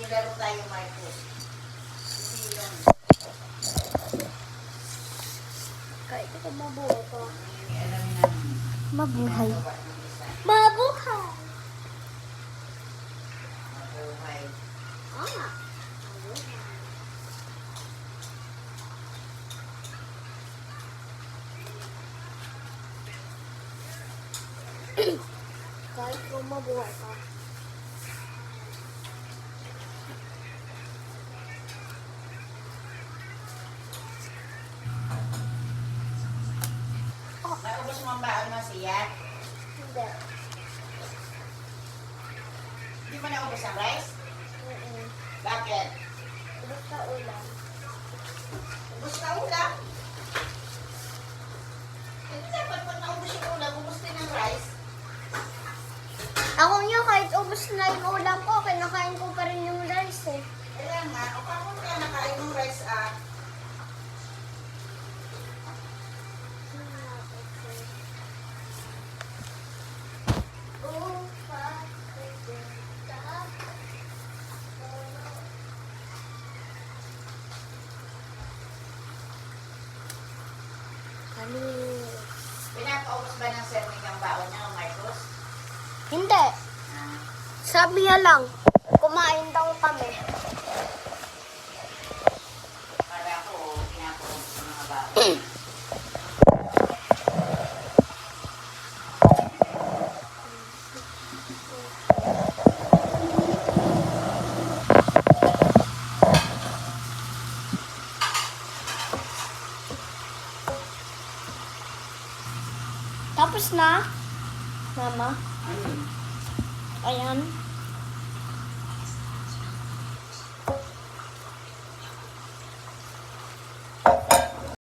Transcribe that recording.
Maglaro tayo, Marcos. Hindi yun. Kahit ito mabuhay ko. Alam namin. Mabuhay. Ginagawa ng isa. Mabuhay! Mabuhay. Oo nga. Kahit kung mabuhay ka. Naubos mo ang baon mo siya? Hindi. Hindi mo naubos ang rice? Bakit? Ubus ka ulam. Ubos ka ulam? Hindi dapat pag naubos yung ulam, ubos din ang rice. Ako nga, kahit ubus na yung ulam ko, kinakain ko pa rin yung rice eh. Kaya nga, o paano kaya nakain ng rice Pinapaubos ba ng serming ang baon niya, Marcos? Hindi. Ah, Sabi niya lang, kumain daw kami. para ako, pinapaubos ng mga baon. Tapos na, Mama. Ayun. Ayan.